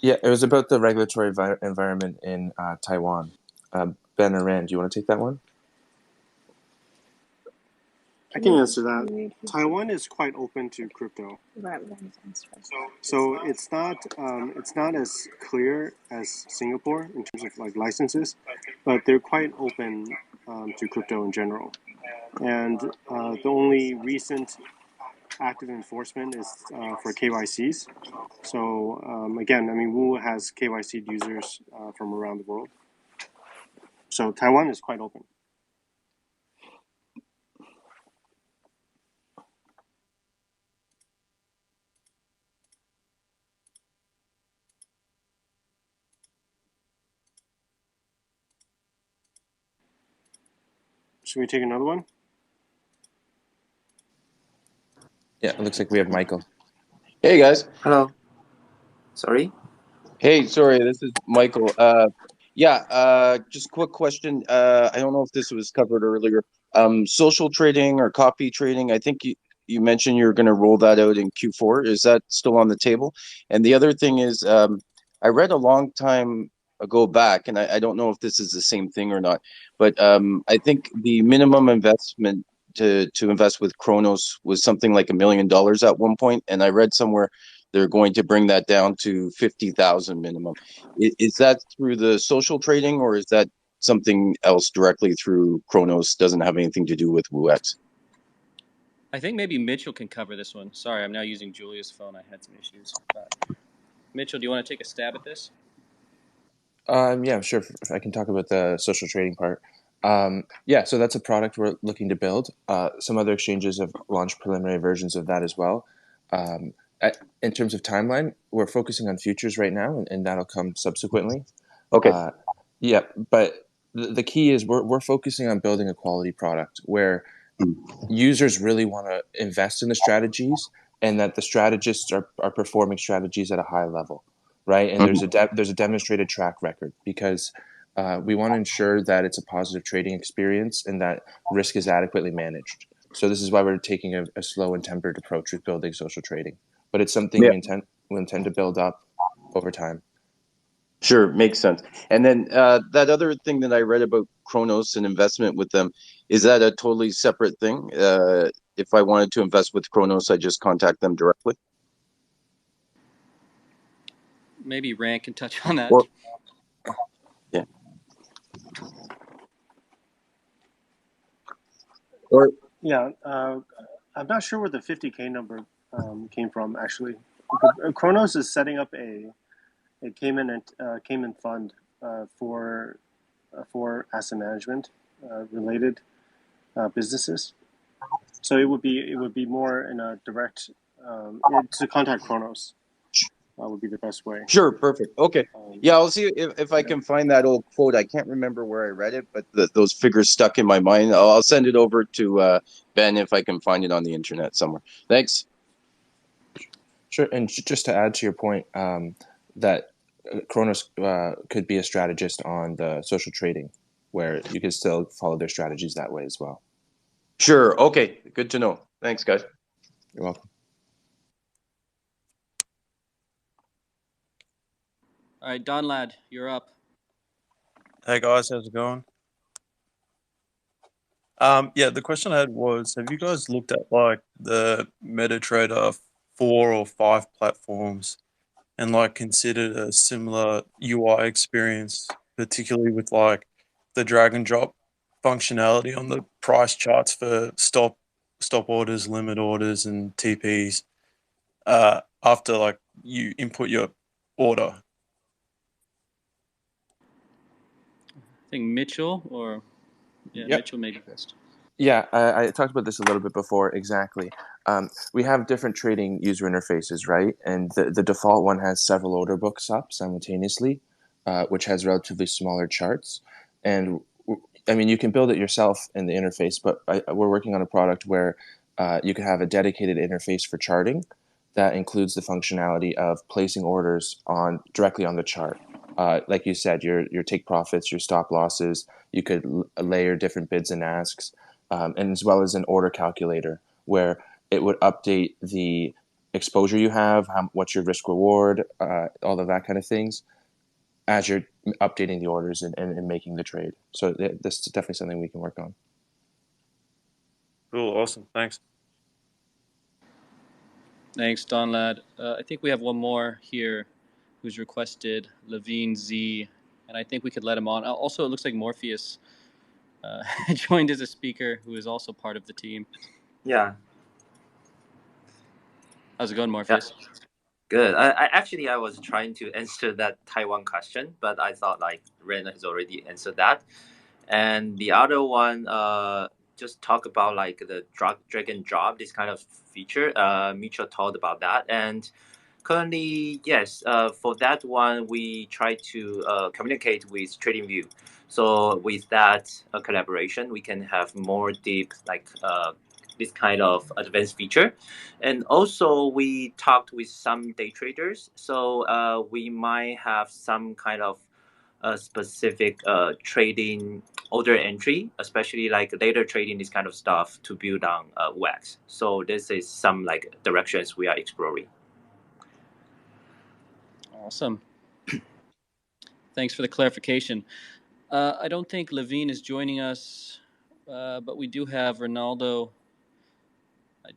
Yeah, it was about the regulatory environment in Taiwan. Ben or Rand, do you want to take that one? I can answer that. Taiwan is quite open to crypto. So it's not as clear as Singapore in terms of like licenses, but they're quite open to crypto in general. And the only recent active enforcement is for KYCs. So again, I mean, Woo has KYC users from around the world. So Taiwan is quite open. Should we take another one? Yeah, it looks like we have Michael. Hey guys. Hello. Sorry. Hey, sorry, this is Michael. Just quick question. I don't know if this was covered earlier. Social trading or copy trading, I think you mentioned you're going to roll that out in Q4. Is that still on the table? And the other thing is, I read a long time ago back, and I don't know if this is the same thing or not, but I think the minimum investment to invest with Kronos was something like $1 million at one point, and I read somewhere they're going to bring that down to 50,000 minimum. Is that through the social trading, or is that something else directly through Kronos? Doesn't have anything to do with WooX? I think maybe Mitchell can cover this one. Sorry, I'm now using Julia's phone. I had some issues. Mitchell, do you want to take a stab at this? Yeah, sure. I can talk about the social trading part. Yeah, so that's a product we're looking to build. Some other exchanges have launched preliminary versions of that as well. In terms of timeline, we're focusing on futures right now, and that'll come subsequently. Okay. Yeah, but the key is we're focusing on building a quality product where users really want to invest in the strategies, and that the strategists are performing strategies at a high level, right? And there's a demonstrated track record, because we want to ensure that it's a positive trading experience and that risk is adequately managed. So this is why we're taking a slow and tempered approach with building social trading. But it's something we intend to build up over time. Sure, makes sense. And then that other thing that I read about Kronos and investment with them, is that a totally separate thing? If I wanted to invest with Kronos, I just contact them directly? Maybe Rand can touch on that. Yeah. Or Yeah, I'm not sure where the 50K number came from, actually. Kronos is setting up a Cayman fund for asset management related businesses. So it would be more in a direct to contact Kronos. Would be the best way. Sure, perfect. Okay. Yeah, I'll see if I can find that old quote. I can't remember where I read it, but those figures stuck in my mind. I'll send it over to Ben if I can find it on the internet somewhere. Thanks. Sure. And just to add to your point, that Kronos could be a strategist on the social trading, where you can still follow their strategies that way as well. Sure. Okay. Good to know. Thanks, guys. You're welcome. All right, Don Lad, you're up. Hey guys, how's it going? Yeah, the question I had was, have you guys looked at like the MetaTrader 4 or 5 platforms and like considered a similar UI experience, particularly with like the drag and drop functionality on the price charts for stop orders, limit orders, and TPs after like you input your order? I think Mitchell Mitchell may be best. Yeah, I talked about this a little bit before. Exactly. We have different trading user interfaces, right? And the default one has several order books up simultaneously, which has relatively smaller charts. And I mean, you can build it yourself in the interface, but we're working on a product where you can have a dedicated interface for charting that includes the functionality of placing orders directly on the chart. Like you said, your take profits, your stop losses. You could layer different bids and asks. And as well as an order calculator where it would update the exposure you have, what's your risk reward, all of that kind of things, as you're updating the orders and making the trade. So this is definitely something we can work on. Cool, awesome, thanks. Thanks, Don Lad. I think we have one more here who's requested, Levine Z, and I think we could let him on. Also, it looks like Morpheus joined as a speaker, who is also part of the team. Yeah. How's it going, Morpheus? Yeah. Good. I was trying to answer that Taiwan question, but I thought like Ren has already answered that. And the other one, just talk about like the drag and drop, this kind of feature. Mitchell talked about that, and Currently, yes. For that one, we try to communicate with TradingView. So with that collaboration, we can have more deep, like this kind of advanced feature. And also, we talked with some day traders. So we might have some kind of specific trading order entry, especially like later trading, this kind of stuff to build on WAX. So this is some like directions we are exploring. Awesome. Thanks for the clarification. I don't think Levine is joining us, but we do have Ronaldo that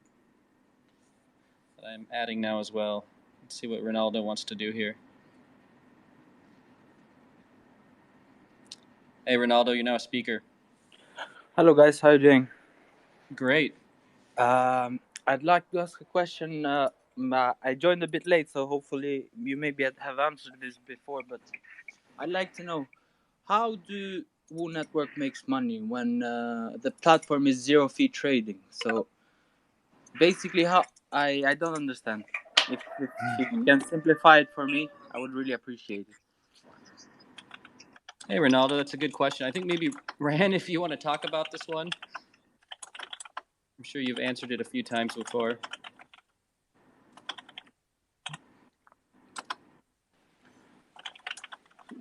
I'm adding now as well. Let's see what Ronaldo wants to do here. Hey, Ronaldo, you're now a speaker. Hello, guys. How are you doing? Great. I'd like to ask a question. I joined a bit late, so hopefully you maybe have answered this before, but I'd like to know, how do Woo Network makes money when the platform is zero fee trading? So basically, how I don't understand. If you can simplify it for me, I would really appreciate it. Hey, Ronaldo, that's a good question. I think maybe, Ran, if you want to talk about this one. I'm sure you've answered it a few times before.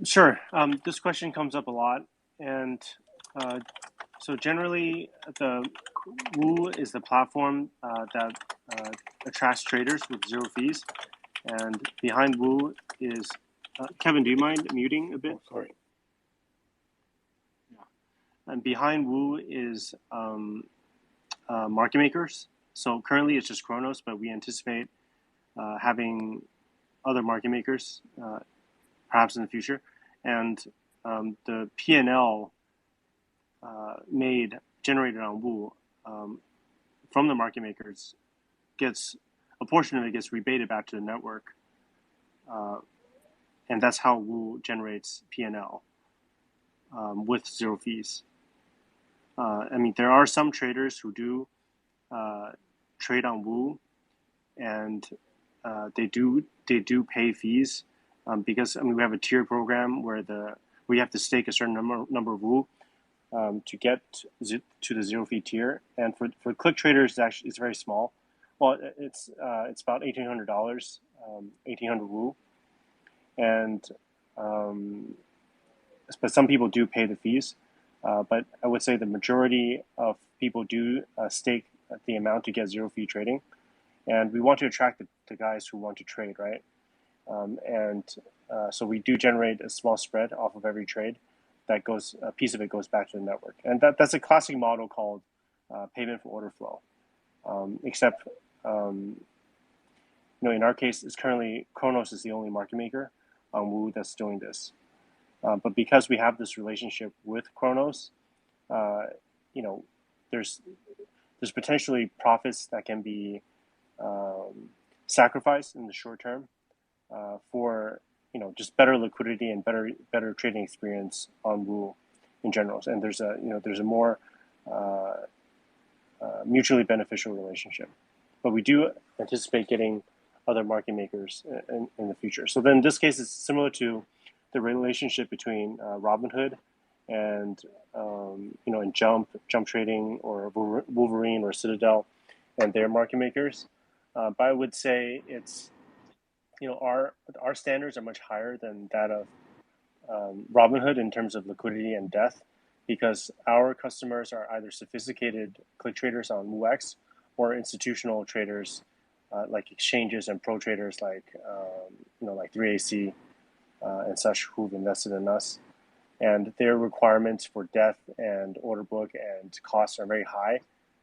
Sure. This question comes up a lot, and so generally, the Woo is the platform that attracts traders with zero fees, and behind Woo is Kevin. Do you mind muting a bit? Oh, sorry. And behind Woo is market makers. So currently it's just Chronos, but we anticipate having other market makers perhaps in the future. And the P&L generated on Woo from the market makers a portion of it gets rebated back to the network. And that's how Woo generates P&L with zero fees. I mean, there are some traders who do trade on Woo, and they do pay fees because we have a tier program where we have to stake a certain number of Woo to get to the zero fee tier. And for click traders, it's very small. Well, it's about $1,800, 1,800 Woo, and but some people do pay the fees. But I would say the majority of people do stake the amount to get zero fee trading, and we want to attract the guys who want to trade, right? So we do generate a small spread off of every trade. A piece of it goes back to the network, and that's a classic model called payment for order flow. Except, in our case, it's currently Chronos is the only market maker on Woo that's doing this. But because we have this relationship with Chronos, there's potentially profits that can be sacrificed in the short term for just better liquidity and better trading experience on Woo in general. And there's a more mutually beneficial relationship. But we do anticipate getting other market makers in the future. So then in this case, it's similar to the relationship between Robinhood and in Jump Trading or Wolverine or Citadel and their market makers. But I would say it's our standards are much higher than that of Robinhood in terms of liquidity and depth, because our customers are either sophisticated click traders on WooX or institutional traders like exchanges and pro traders like 3AC and such who've invested in us. And their requirements for depth and order book and costs are very high.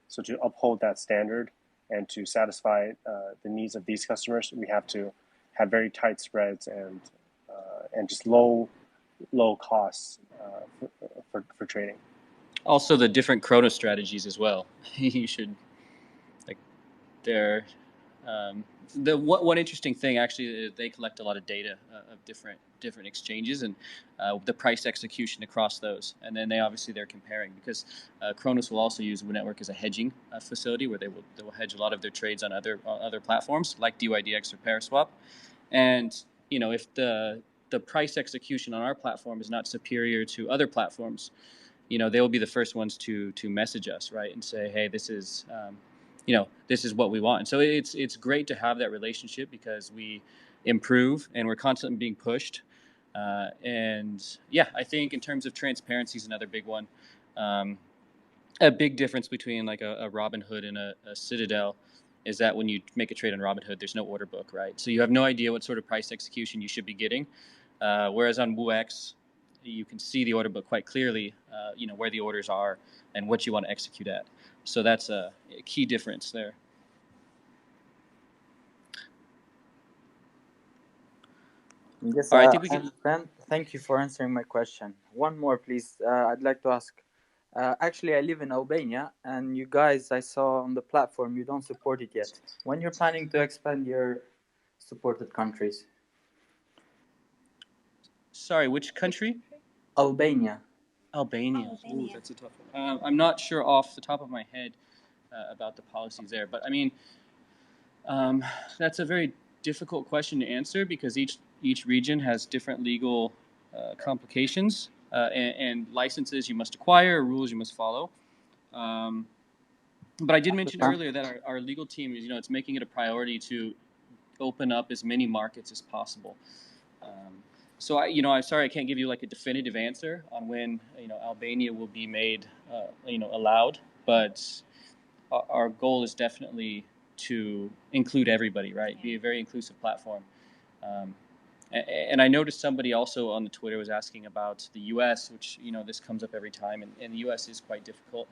So to uphold that standard and to satisfy the needs of these customers, we have to have very tight spreads and just low costs for trading. Also, the different Chronos strategies as well. You should, like, they're the one interesting thing actually, they collect a lot of data of different exchanges and the price execution across those, and then they're comparing, because Kronos will also use Woo Network as a hedging facility where they will hedge a lot of their trades on other platforms like DYDX or Paraswap, and if the price execution on our platform is not superior to other platforms, they will be the first ones to message us, right, and say, hey, this is this is what we want. And so it's great to have that relationship, because we improve and we're constantly being pushed. And yeah, I think in terms of transparency is another big one. A big difference between like a Robinhood and a Citadel is that when you make a trade on Robinhood, there's no order book, right? So you have no idea what sort of price execution you should be getting. Whereas on WooX, you can see the order book quite clearly, where the orders are and what you want to execute at. So that's a key difference there. Yes, All right, I think we can. Ben, thank you for answering my question. One more, please. I'd like to ask. Actually, I live in Albania, and you guys, I saw on the platform, you don't support it yet. When you're planning to expand your supported countries? Sorry, which country? Albania. Albania. Ooh, that's a tough one. I'm not sure off the top of my head about the policies there, but I mean, that's a very difficult question to answer, because each region has different legal complications and licenses you must acquire, rules you must follow. But I did mention earlier that our legal team is, it's making it a priority to open up as many markets as possible. So I'm sorry I can't give you like a definitive answer on when Albania will be made allowed, but our goal is definitely to include everybody, right? Be a very inclusive platform. And I noticed somebody also on the Twitter was asking about the U.S., which this comes up every time, and the U.S. is quite difficult.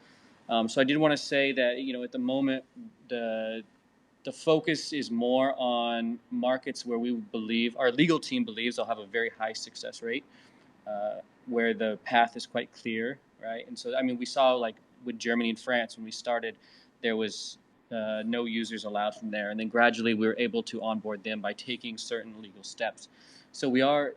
So I did want to say that at the moment the focus is more on markets where we believe, our legal team believes, they'll have a very high success rate, where the path is quite clear, right? And so, I mean, we saw like with Germany and France when we started, there was no users allowed from there. And then gradually we were able to onboard them by taking certain legal steps. So we are,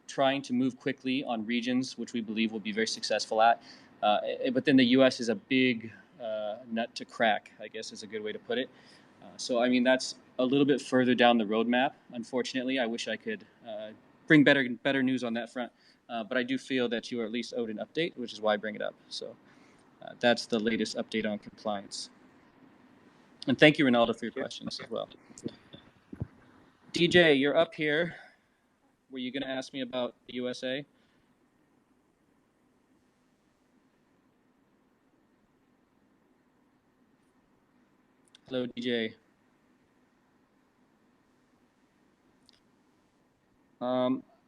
trying to move quickly on regions which we believe will be very successful at. But then the U.S. is a big nut to crack, I guess is a good way to put it. So, I mean, that's a little bit further down the roadmap. Unfortunately, I wish I could bring better news on that front. But I do feel that you are at least owed an update, which is why I bring it up. So that's the latest update on compliance. And thank you, Ronaldo, for your questions as well. DJ, you're up here. Were you going to ask me about the USA? Hello, DJ.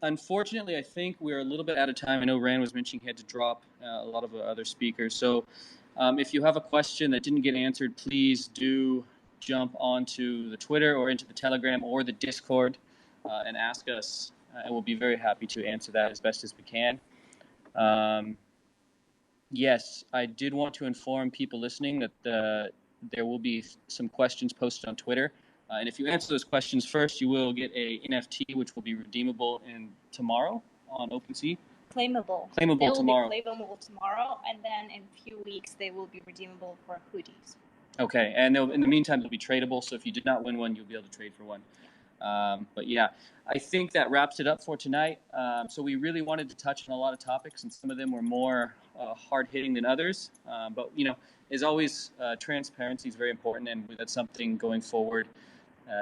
Unfortunately, I think we're a little bit out of time. I know Rand was mentioning he had to drop a lot of other speakers. So if you have a question that didn't get answered, please do jump onto the Twitter or into the Telegram or the Discord and ask us. And we'll be very happy to answer that as best as we can. Yes, I did want to inform people listening that there will be some questions posted on Twitter. And if you answer those questions first, you will get a NFT, which will be redeemable tomorrow on OpenSea. Claimable. Claimable tomorrow. They will be claimable tomorrow, and then in a few weeks they will be redeemable for hoodies. Okay, and in the meantime they'll be tradable. So if you did not win one, you'll be able to trade for one. But yeah, I think that wraps it up for tonight. So we really wanted to touch on a lot of topics, and some of them were more hard-hitting than others. But as always, transparency is very important, and that's something going forward.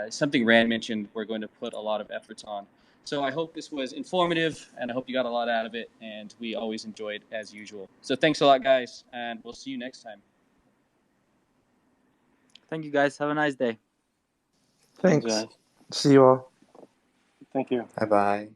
Something Rand mentioned we're going to put a lot of efforts on. So I hope this was informative, and I hope you got a lot out of it, and we always enjoyed as usual. So thanks a lot, guys, and we'll see you next time. Thank you, guys. Have a nice day. Thanks. See you all. Thank you. Bye-bye.